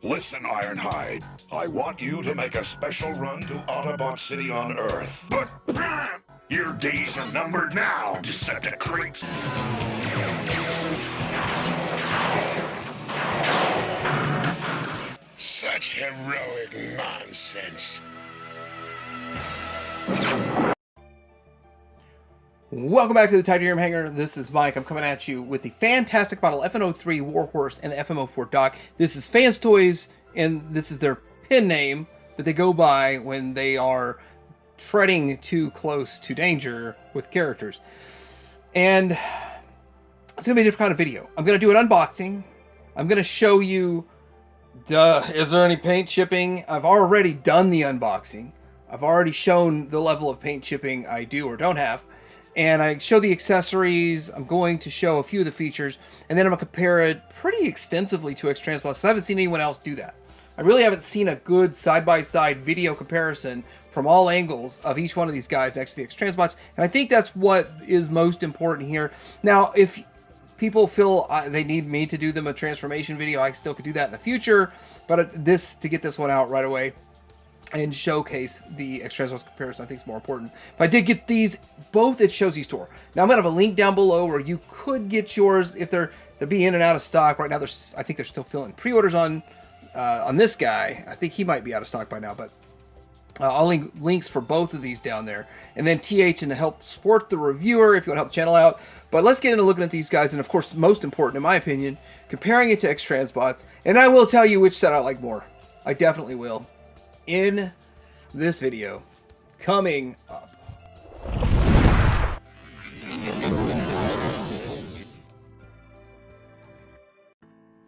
Listen, Ironhide, I want you to make a special run to Autobot City on Earth. But your days are numbered now, Decepticreeps. Such heroic nonsense. Welcome back to the Titanium Hangar. This is Mike. I'm coming at you with the fantastic model FM-03 Warhorse and the FM-04 dock. This is FANSTOYS, and this is their pin name that they go by when they are treading too close to danger with characters. And it's going to be a different kind of video. I'm going to do an unboxing. I'm going to show you, is there any paint chipping? I've already done the unboxing. I've already shown the level of paint chipping I do or don't have. And I show the accessories. I'm going to show a few of the features, and then I'm going to compare it pretty extensively to X-Transbots, because I haven't seen anyone else do that. I really haven't seen a good side-by-side video comparison from all angles of each one of these guys next to the X-Transbots, and I think that's what is most important here. Now, if people feel they need me to do them a transformation video, I still could do that in the future, but to get this one out right away and showcase the X-Transbots comparison, I think is more important. But I did get these both at Shozy Store. Now I'm gonna have a link down below where you could get yours if they'll be in and out of stock right now. I think they're still filling pre-orders on this guy. I think he might be out of stock by now, but I'll link links for both of these down there. And then TH to help support the reviewer if you want to help the channel out. But let's get into looking at these guys, and of course, most important in my opinion, comparing it to X-Transbots. And I will tell you which set I like more. I definitely will. In this video coming up.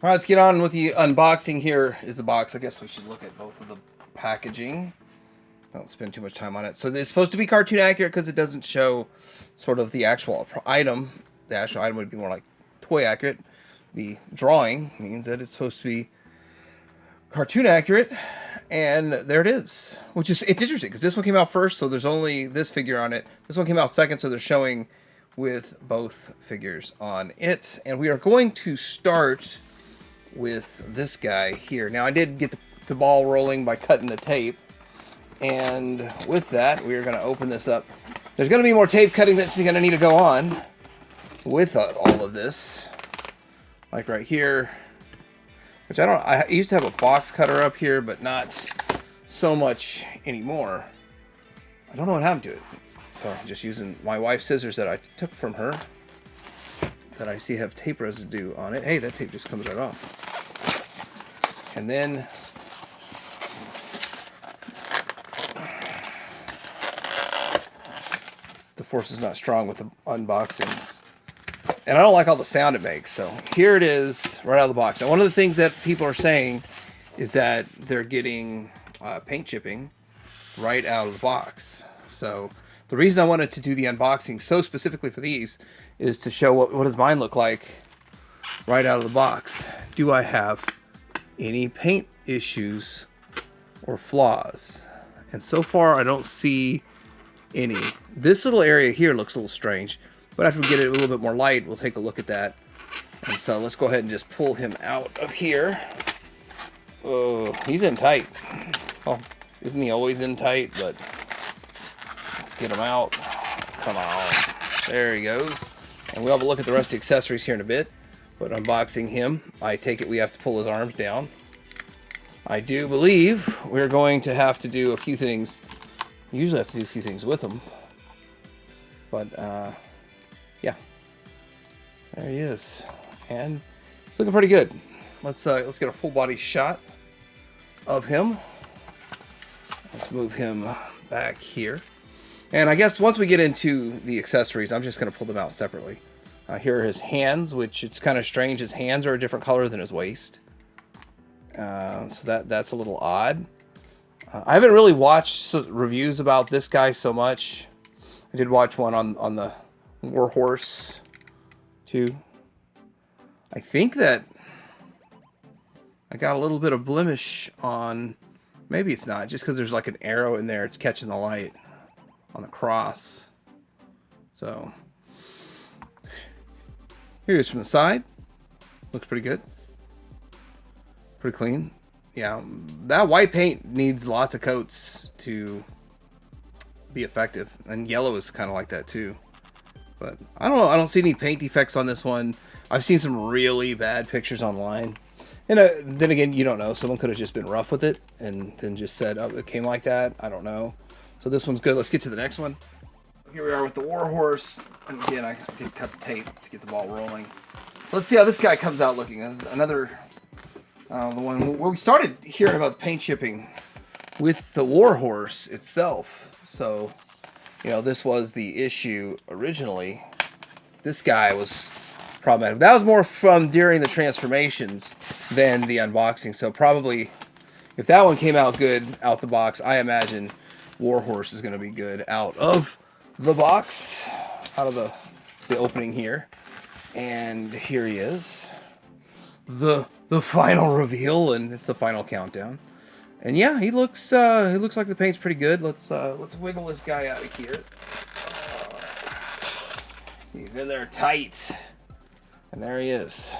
All right, let's get on with the unboxing. Here is the box. I guess we should look at both of the packaging. Don't spend too much time on it. So it's supposed to be cartoon accurate because it doesn't show sort of the actual item. The actual item would be more like toy accurate. The drawing means that it's supposed to be cartoon accurate. And there it is, it's interesting because this one came out first, so there's only this figure on it. This one came out second, so they're showing with both figures on it. And we are going to start with this guy here. Now, I did get the ball rolling by cutting the tape. And with that, we are going to open this up. There's going to be more tape cutting that's going to need to go on with all of this. Like right here. Which I used to have a box cutter up here, but not so much anymore. I don't know what happened to it. So I'm just using my wife's scissors that I took from her that I see have tape residue on it. Hey, that tape just comes right off. And then the force is not strong with the unboxings. And I don't like all the sound it makes. So here it is right out of the box. Now, one of the things that people are saying is that they're getting paint chipping right out of the box. So the reason I wanted to do the unboxing so specifically for these is to show what does mine look like right out of the box. Do I have any paint issues or flaws? And so far, I don't see any. This little area here looks a little strange. But after we get it a little bit more light, we'll take a look at that. And so let's go ahead and just pull him out of here. Oh, he's in tight. Well, isn't he always in tight? But let's get him out. Come on. There he goes. And we'll have a look at the rest of the accessories here in a bit. But unboxing him, I take it we have to pull his arms down. I do believe we're going to have to do a few things. Usually have to do a few things with him. But, yeah, there he is, and it's looking pretty good. Let's get a full body shot of him. Let's move him back here, and I guess once we get into the accessories, I'm just going to pull them out separately. Here are his hands, which it's kind of strange. His hands are a different color than his waist, so that's a little odd. I haven't really watched reviews about this guy so much. I did watch one on the Warhorse too. I think that I got a little bit of blemish on, maybe it's not, just because there's like an arrow in there, it's catching the light on the cross. So here he is from the side. Looks pretty good. Pretty clean. yeah, that white paint needs lots of coats to be effective, and yellow is kind of like that too. But I don't know. I don't see any paint defects on this one. I've seen some really bad pictures online, and then again, you don't know. Someone could have just been rough with it and then just said, "Oh, it came like that." I don't know. So this one's good. Let's get to the next one. Here we are with the Warhorse, and again, I did cut the tape to get the ball rolling. Let's see how this guy comes out looking. Another the one where we started hearing about the paint shipping with the Warhorse itself. So, you know, this was the issue originally. This guy was problematic. That was more from during the transformations than the unboxing. So probably, if that one came out good out the box, I imagine Warhorse is going to be good out of the box, out of the opening here. And here he is, the final reveal, and it's the final countdown. And yeah, he looks like the paint's pretty good. Let's wiggle this guy out of here. He's in there tight, and there he is.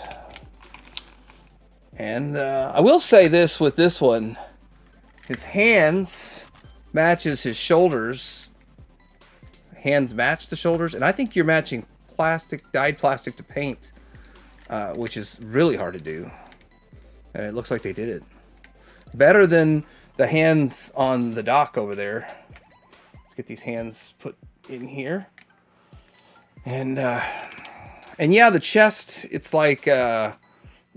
And I will say this with this one, his hands matches his shoulders. Hands match the shoulders, and I think you're matching dyed plastic to paint, which is really hard to do. And it looks like they did it better than the hands on the dock over there. Let's get these hands put in here. And yeah, the chest, it's like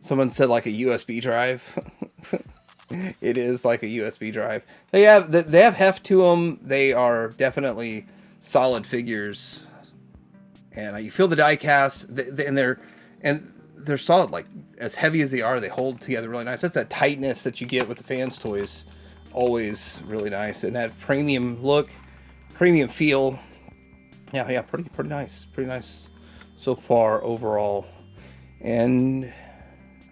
someone said, like a USB drive. It is like a USB drive. They have heft to them. They are definitely solid figures, and you feel the die cast, and they're solid. Like, as heavy as they are, they hold together really nice. That's that tightness that you get with the FANSTOYS. Always really nice, and that premium look, premium feel. Yeah, pretty nice so far overall. And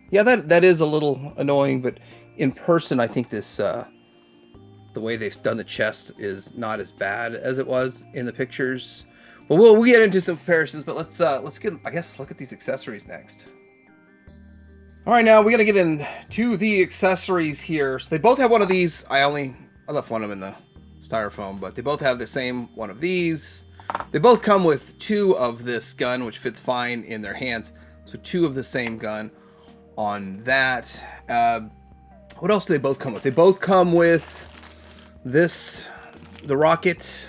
yeah, that is a little annoying, but in person, I think this the way they've done the chest is not as bad as it was in the pictures. But we'll get into some comparisons. But let's look at these accessories next. All right, now we got to get into the accessories here. So they both have one of these. I left one of them in the styrofoam, but they both have the same one of these. They both come with two of this gun, which fits fine in their hands. So two of the same gun on that. What else do they both come with? They both come with the Rocket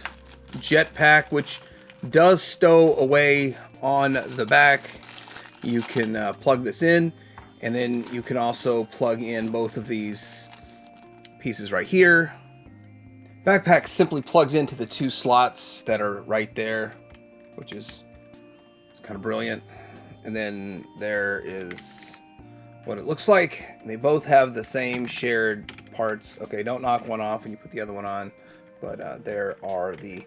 jetpack, which does stow away on the back. You can plug this in, and then you can also plug in both of these pieces right here. Backpack simply plugs into the two slots that are right there, which is kind of brilliant. And then there is what it looks like. They both have the same shared parts. Okay, don't knock one off and you put the other one on. But there are the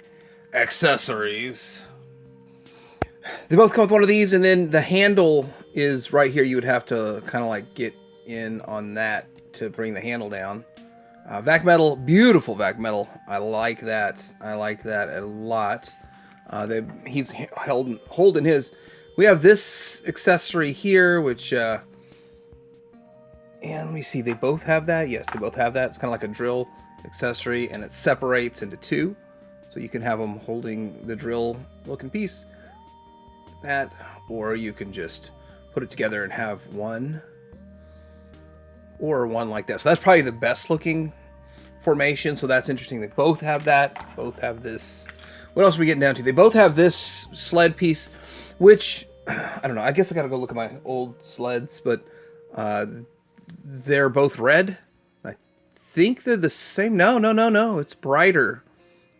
accessories. They both come with one of these, and then the handle is right here. You would have to kind of like get in on that to bring the handle down. Vac metal, beautiful vac metal. I like that. I like that a lot. He's holding his. We have this accessory here, which, and let me see, they both have that? Yes, they both have that. It's kind of like a drill accessory, and it separates into two. So you can have them holding the drill looking piece. That, or you can just put it together and have one. Or one like that. So that's probably the best looking formation. So that's interesting. They both have that. Both have this. What else are we getting down to? They both have this sled piece, which, I don't know. I guess I gotta go look at my old sleds, but they're both red. I think they're the same. No. It's brighter.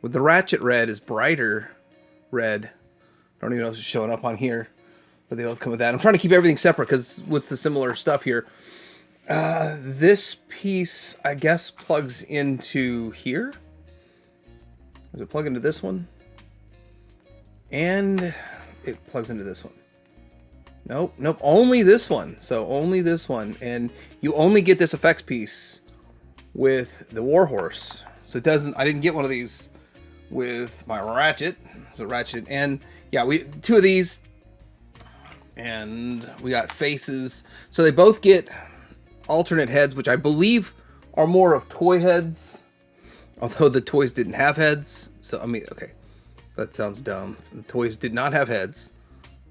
With the Ratchet red is brighter red. I don't even know if it's showing up on here, but they both come with that. I'm trying to keep everything separate because with the similar stuff here. This piece, I guess, plugs into here. Does it plug into this one? And it plugs into this one. Nope, only this one. So only this one. And you only get this effects piece with the Warhorse. So it doesn't, I didn't get one of these with my Ratchet. So Ratchet, and yeah, two of these. And we got faces. So they both get alternate heads, which I believe are more of toy heads, although the toys didn't have heads. So, I mean, okay, that sounds dumb. The toys did not have heads,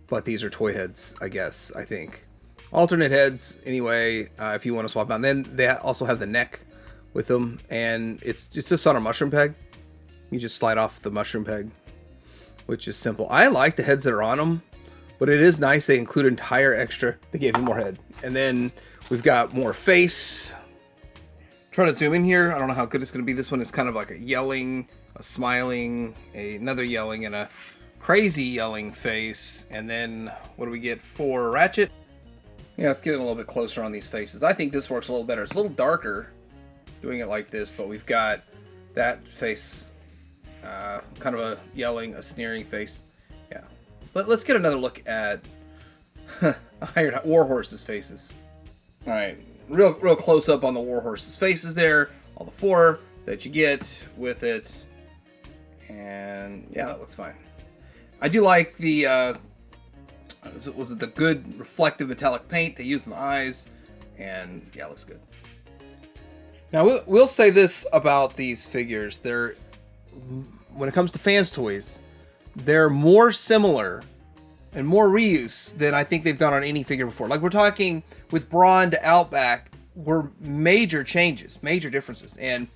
but these are toy heads, I guess, I think. Alternate heads, anyway, if you want to swap out. And then they also have the neck with them, and it's just on a mushroom peg. You just slide off the mushroom peg, which is simple. I like the heads that are on them, but it is nice they include entire extra. They gave you more head. And then we've got more face. Try to zoom in here. I don't know how good it's going to be. This one is kind of like a yelling, a smiling, another yelling, and a crazy yelling face. And then what do we get for Ratchet? Yeah, let's get it a little bit closer on these faces. I think this works a little better. It's a little darker doing it like this, but we've got that face, kind of a yelling, a sneering face. Yeah. But let's get another look at Warhorse's faces. All right, real close up on the Warhorse's faces there. All the 4 that you get with it. And yeah, that looks fine. I do like the... was it the good reflective metallic paint they use in the eyes, and yeah, it looks good. Now we'll say this about these figures: they're, when it comes to FANSTOYS, they're more similar and more reuse than I think they've done on any figure before. Like we're talking with Brawn to Outback, were major changes, major differences, and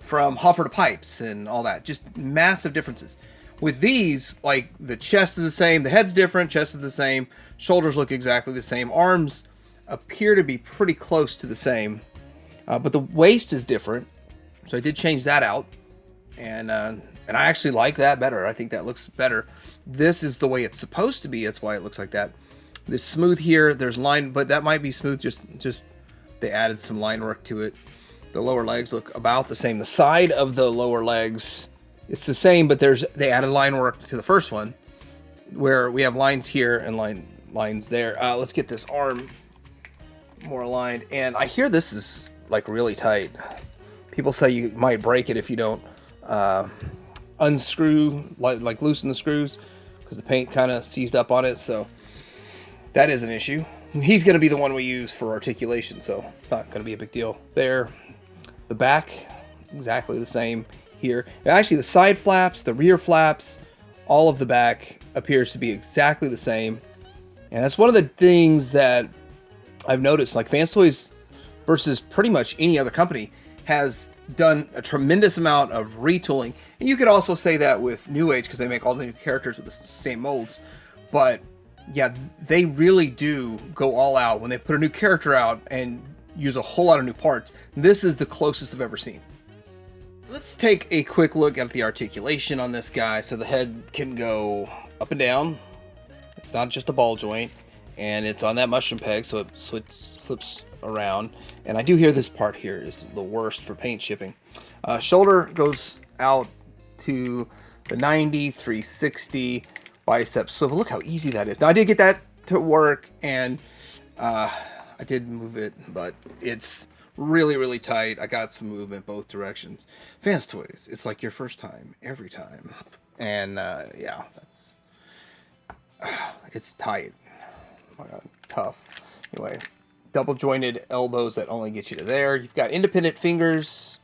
from Huffer to Pipes and all that, just massive differences. With these, like, the chest is the same, the head's different, chest is the same, shoulders look exactly the same, arms appear to be pretty close to the same, but the waist is different, so I did change that out, and I actually like that better. I think that looks better. This is the way it's supposed to be, that's why it looks like that. There's smooth here, there's line, but that might be smooth, just they added some line work to it. The lower legs look about the same. The side of the lower legs, it's the same, but they added line work to the first one, where we have lines here and lines there. Let's get this arm more aligned. And I hear this is like really tight. People say you might break it if you don't unscrew, like loosen the screws, because the paint kind of seized up on it. So that is an issue. He's going to be the one we use for articulation, so it's not going to be a big deal there. The back, exactly the same here. Actually, the side flaps, the rear flaps, all of the back appears to be exactly the same. And that's one of the things that I've noticed, like FANSTOYS versus pretty much any other company has done a tremendous amount of retooling. And you could also say that with New Age, because they make all the new characters with the same molds. But yeah, they really do go all out when they put a new character out and use a whole lot of new parts. This is the closest I've ever seen. Let's take a quick look at the articulation on this guy. So the head can go up and down. It's not just a ball joint, and it's on that mushroom peg, so it flips around. And I do hear this part here is the worst for paint shipping. Shoulder goes out to the 90, 360, bicep swivel. Look how easy that is. Now I did get that to work, and I did move it, but it's really tight. I got some movement both directions. FANSTOYS, it's like your first time every time. And yeah, that's it's tight. Oh my God, tough. Anyway, double jointed elbows that only get you to there. You've got independent fingers.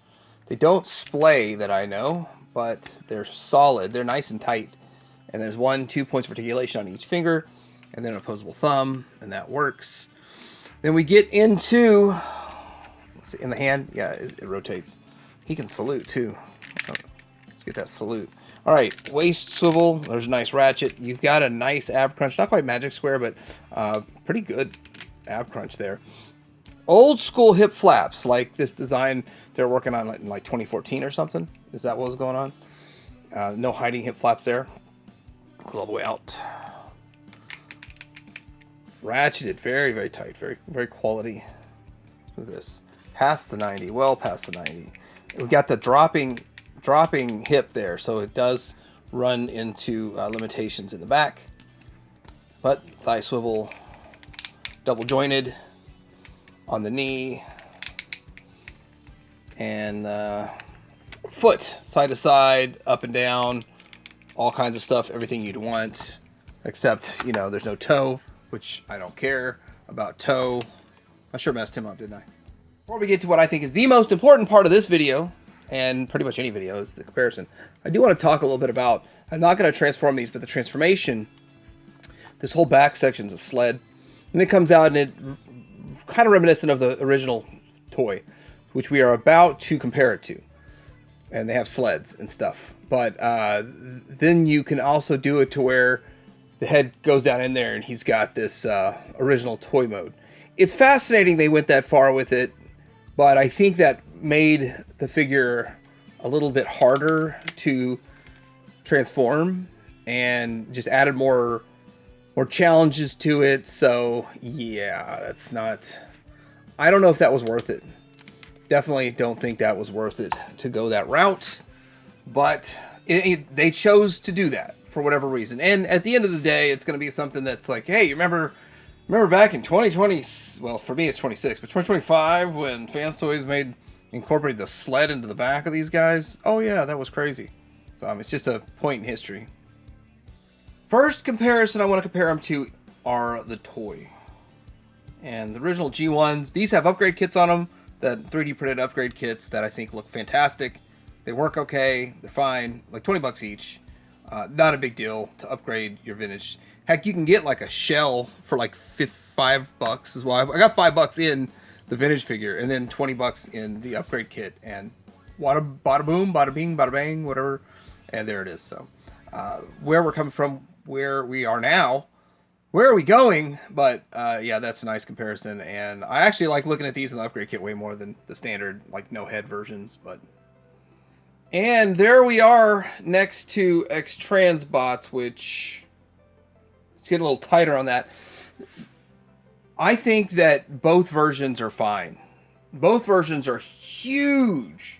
They don't splay that I know, but they're solid. They're nice and tight. And there's 1-2 points of articulation on each finger, and then an opposable thumb, and that works. Then we get into, let's see, in the hand, yeah, it rotates. He can salute too. Let's get that salute. All right, waist swivel. There's a nice ratchet. You've got a nice ab crunch, not quite magic square, but pretty good ab crunch there. Old school hip flaps, like this design they're working on in like 2014 or something. Is that what was going on? No hiding hip flaps there. Goes all the way out. Ratcheted, very tight, very quality. Look at this, past the 90, well past the 90. We got the dropping hip there, so it does run into limitations in the back. But thigh swivel, double jointed on the knee, and foot side to side, up and down, all kinds of stuff, everything you'd want, except, you know, there's no toe, which I don't care about toe. I sure messed him up, didn't I? Before we get to what I think is the most important part of this video, and pretty much any video, is the comparison, I do want to talk a little bit about, I'm not going to transform these, but the transformation, this whole back section is a sled, and it comes out and it kind of reminiscent of the original toy, which we are about to compare it to. And they have sleds and stuff. But then you can also do it to where the head goes down in there and he's got this original toy mode. It's fascinating they went that far with it, but I think that made the figure a little bit harder to transform and just added more challenges to it. So yeah, that's not, I don't know if that was worth it. Definitely don't think that was worth it to go that route, but they chose to do that for whatever reason. And at the end of the day, it's going to be something that's like, hey, you remember back in 2020, well, for me it's 26, but 2025 when FANSTOYS incorporated the sled into the back of these guys? Oh yeah, that was crazy. So it's just a point in history. First comparison I want to compare them to are the toy. And the original G1s, these have upgrade kits on them, that 3D printed upgrade kits that I think look fantastic. They work okay, they're fine, like 20 bucks each. Not a big deal to upgrade your vintage. Heck, you can get like a shell for like $5 as well. I got $5 in the vintage figure and then 20 bucks in the upgrade kit, and bada boom, bada bing, bada bang, whatever, and there it is. So where we're coming from, where we are now, where are we going? But yeah, that's a nice comparison, and I actually like looking at these in the upgrade kit way more than the standard, like no head versions. And there we are next to X-Transbots, which let's get a little tighter on that. I think that both versions are fine. Both versions are huge,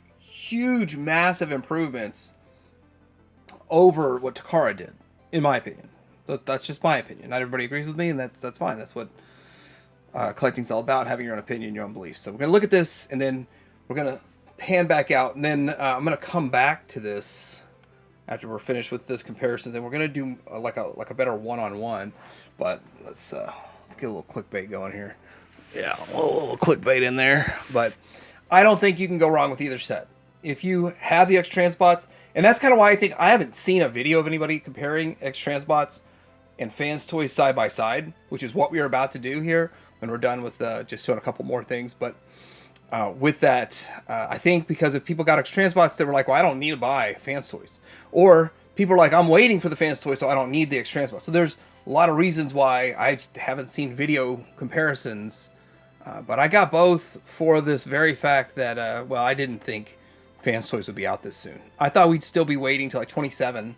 massive improvements over what Takara did, in my opinion. That's just my opinion. Not everybody agrees with me, and that's fine. That's what collecting's all about, having your own opinion, your own beliefs. So we're going to look at this, and then we're going to pan back out, and then I'm going to come back to this after we're finished with this comparisons, and we're going to do like a better one-on-one. But let's get a little clickbait going here. Yeah, a little clickbait in there. But I don't think you can go wrong with either set. If you have the X-Transbots, and that's kind of why I think I haven't seen a video of anybody comparing X-Transbots and FANSTOYS side by side, which is what we are about to do here when we're done with just doing a couple more things. But with that, I think because if people got X-Transbots, they were like, well, I don't need to buy FANSTOYS. Or people are like, I'm waiting for the FANSTOYS, so I don't need the X-Transbots. So there's a lot of reasons why I just haven't seen video comparisons. But I got both for this very fact that, well, I didn't think FANSTOYS would be out this soon. I thought we'd still be waiting till like 27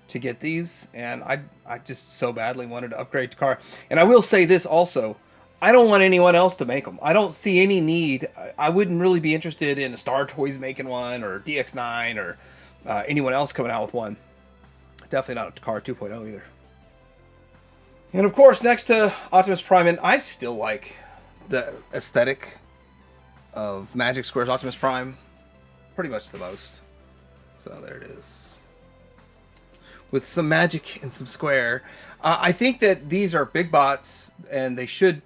to get these, and I just so badly wanted to upgrade to car. And I will say this also, I don't want anyone else to make them. I don't see any need. I wouldn't really be interested in Star Toys making one, or DX9, or anyone else coming out with one. Definitely not a Takara 2.0 either. And of course, next to Optimus Prime, and I still like the aesthetic of Magic Square's Optimus Prime pretty much the most. So there it is. With some magic and some square. I think that these are big bots, and they should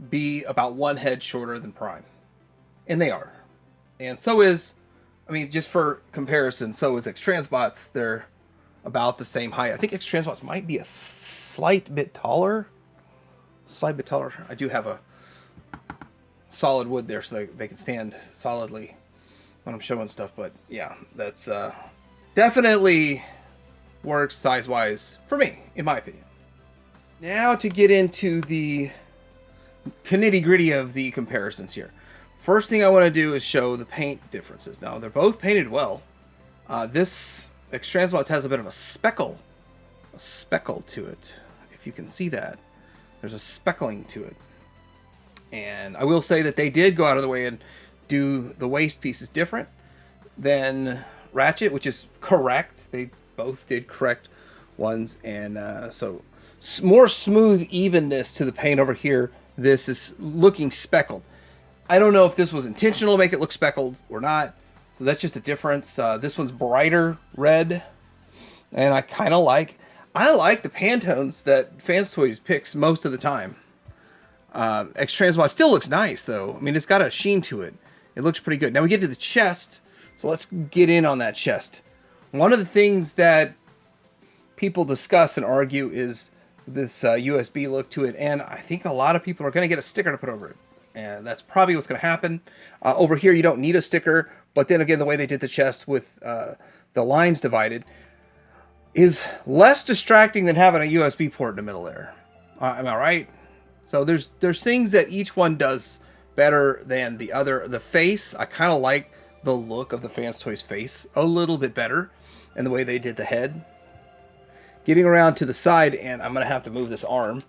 be about one head shorter than Prime. And they are. And so is, I mean, just for comparison, so is X-Transbots. They're about the same height. I think X-Transbots might be a slight bit taller. I do have a solid wood there so they can stand solidly when I'm showing stuff. But yeah, that's definitely works size-wise for me, in my opinion. Now to get into the nitty-gritty of the comparisons here. First thing I want to do is show the paint differences. Now, they're both painted well. This X-Transbots has a bit of a speckle to it. If you can see that, there's a speckling to it. And I will say that they did go out of the way and do the waist pieces different than Ratchet, which is correct. They both did correct ones, and so more smooth evenness to the paint over here. This is looking speckled. I don't know if this was intentional to make it look speckled or not, so that's just a difference. This one's brighter red, and I like the Pantones that FANSTOYS picks most of the time. X-Transbot still looks nice, though. I mean, it's got a sheen to it. It looks pretty good. Now we get to the chest, so let's get in on that chest. One of the things that people discuss and argue is this USB look to it, and I think a lot of people are going to get a sticker to put over it, and that's probably what's going to happen. Over here, you don't need a sticker, but then again, the way they did the chest with the lines divided is less distracting than having a USB port in the middle there. Am I right? So there's things that each one does better than the other. The face, I kind of like the look of the FANSTOYS face a little bit better, and the way they did the head. Getting around to the side, and I'm going to have to move this arm,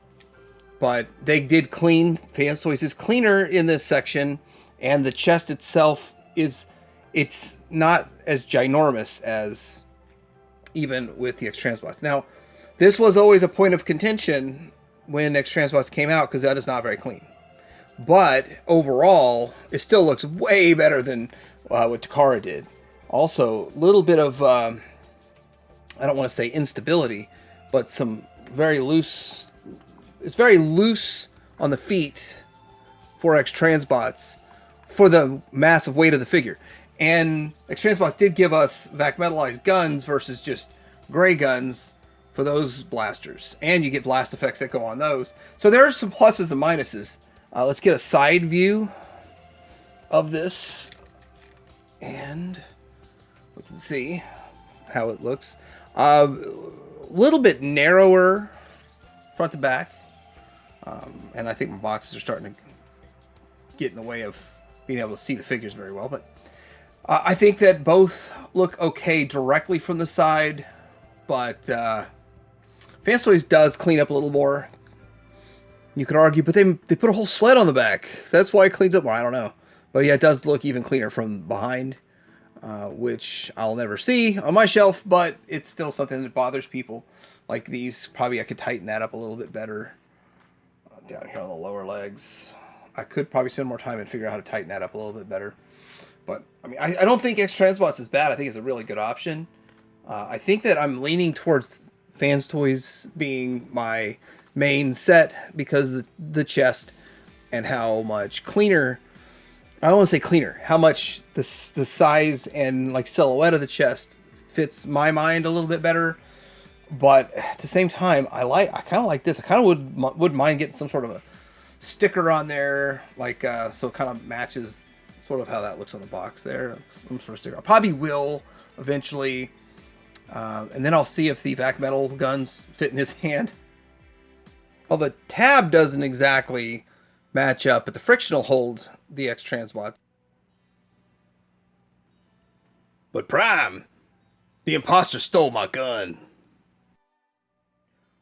but they did clean. FANSTOYS is cleaner in this section, and the chest itself it's not as ginormous as even with the X-Transbots. Now, this was always a point of contention when X-Transbots came out, because that is not very clean. But overall, it still looks way better than what Takara did. Also, a little bit of, I don't want to say instability, but some very loose, it's very loose on the feet for X-Transbots for the massive weight of the figure. And X-Transbots did give us vac metallized guns versus just gray guns for those blasters. And you get blast effects that go on those. So there are some pluses and minuses. Let's get a side view of this. And we can see how it looks. A little bit narrower front to back. And I think my boxes are starting to get in the way of being able to see the figures very well. But I think that both look okay directly from the side, but FANSTOYS does clean up a little more. You could argue, but they put a whole sled on the back. That's why it cleans up more. I don't know. But yeah, it does look even cleaner from behind, which I'll never see on my shelf, but it's still something that bothers people. Like these, probably I could tighten that up a little bit better. Down here on the lower legs. I could probably spend more time and figure out how to tighten that up a little bit better. But, I mean, I don't think X-Transbots is bad. I think it's a really good option. I think that I'm leaning towards FANSTOYS being my main set because the chest and how much cleaner, I don't want to say cleaner, how much the size and like silhouette of the chest fits my mind a little bit better. But at the same time, I kind of like this. I kind of wouldn't mind getting some sort of a sticker on there, like so it kind of matches sort of how that looks on the box there. Some sort of sticker. I probably will eventually. And then I'll see if the vac metal guns fit in his hand. Well, the tab doesn't exactly match up, but the friction will hold the X-Transbot. But Prime, the imposter stole my gun.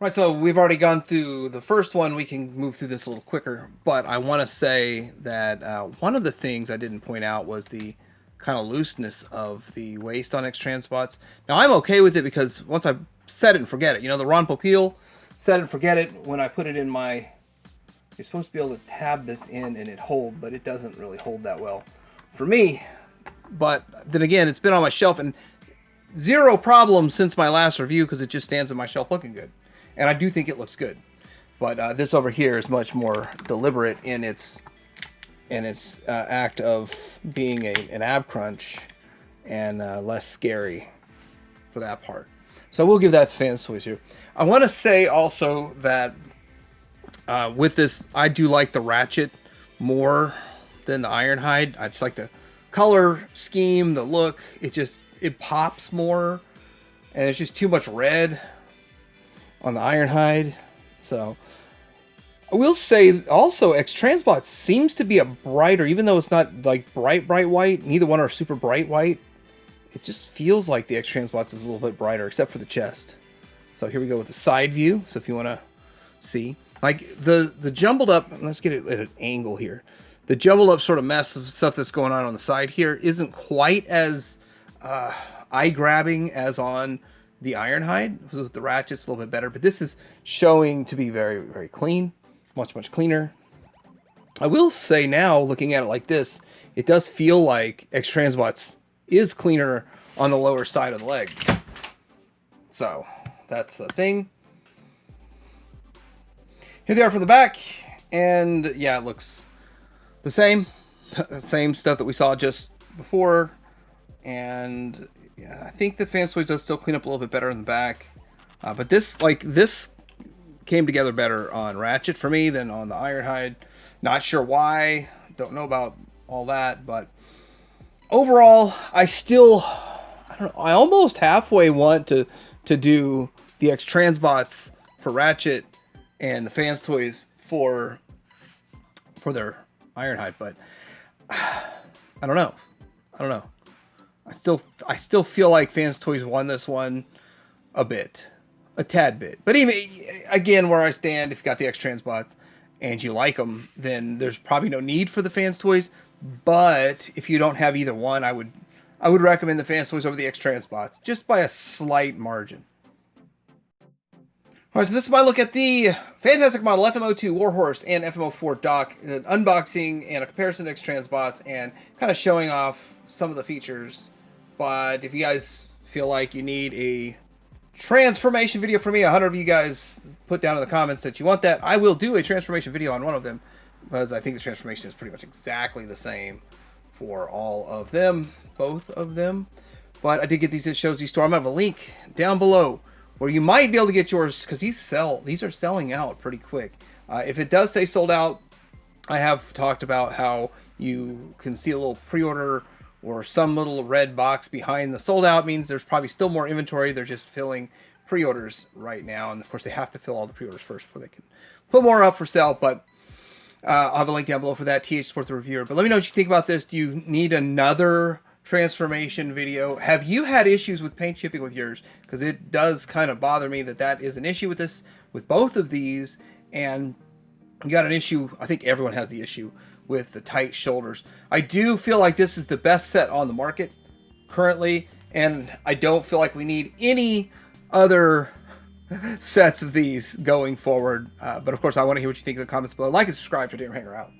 Right, so we've already gone through the first one. We can move through this a little quicker. But I want to say that one of the things I didn't point out was the kind of looseness of the waist on X-Transbots. Now, I'm okay with it because once I set it and forget it. You know, the Ron Popeil, set it and forget it. When I put it in my... You're supposed to be able to tab this in and it hold, but it doesn't really hold that well for me. But then again, it's been on my shelf and zero problems since my last review because it just stands on my shelf looking good. And I do think it looks good. But this over here is much more deliberate in its act of being an ab crunch and less scary for that part. So we'll give that to FANSTOYS here. I want to say also that with this, I do like the Ratchet more than the Ironhide. I just like the color scheme, the look. It pops more, and it's just too much red on the Ironhide. So I will say also X-Transbots seems to be a brighter, even though it's not like bright white, neither one are super bright white. It just feels like the X-Transbots is a little bit brighter, except for the chest. So here we go with the side view. So if you want to see, like the jumbled up, let's get it at an angle here. The jumbled up sort of mess of stuff that's going on the side here isn't quite as eye-grabbing as on the Ironhide. With the Ratchet's a little bit better, but this is showing to be very, very clean. Much cleaner. I will say now, looking at it like this, it does feel like X-Transbots is cleaner on the lower side of the leg. So, that's a thing. Here they are from the back, And yeah, it looks the same. Same stuff that we saw just before. And yeah, I think the FANSTOYS does still clean up a little bit better in the back. But this came together better on Ratchet for me than on the Ironhide. Not sure why. Don't know about all that. But overall, I don't know. I almost halfway want to do the X-Transbots for Ratchet and the FANSTOYS for their Ironhide, but I don't know. I still feel like FANSTOYS won this one a tad bit. But even again, where I stand, if you got the X-Transbots and you like them, then there's probably no need for the FANSTOYS. But if you don't have either one, I would recommend the FANSTOYS over the X-Transbots, just by a slight margin. Alright, so this is my look at the fantastic model FM-02 Warhorse and FM-04 dock, an unboxing and a comparison to X-Transbots, and kind of showing off some of the features. But if you guys feel like you need a transformation video from me, 100 of you guys put down in the comments that you want that, I will do a transformation video on one of them, because I think the transformation is pretty much exactly the same for all of them, both of them. But I did get these at Shozy Store. I'm going to have a link down below where you might be able to get yours, because these are selling out pretty quick. If it does say sold out, I have talked about how you can see a little pre-order or some little red box behind the sold out. Means there's probably still more inventory. They're just filling pre-orders right now, and of course they have to fill all the pre-orders first before they can put more up for sale. But I'll have a link down below for that, TH Sport the Reviewer. But let me know what you think about this. Do you need another transformation video? Have you had issues with paint shipping with yours? Because it does kind of bother me that is an issue with both of these. And you got an issue, I think everyone has the issue with the tight shoulders. I do feel like this is the best set on the market currently, and I don't feel like we need any other sets of these going forward. But of course, I want to hear what you think in the comments below. Like and subscribe to Hanger out.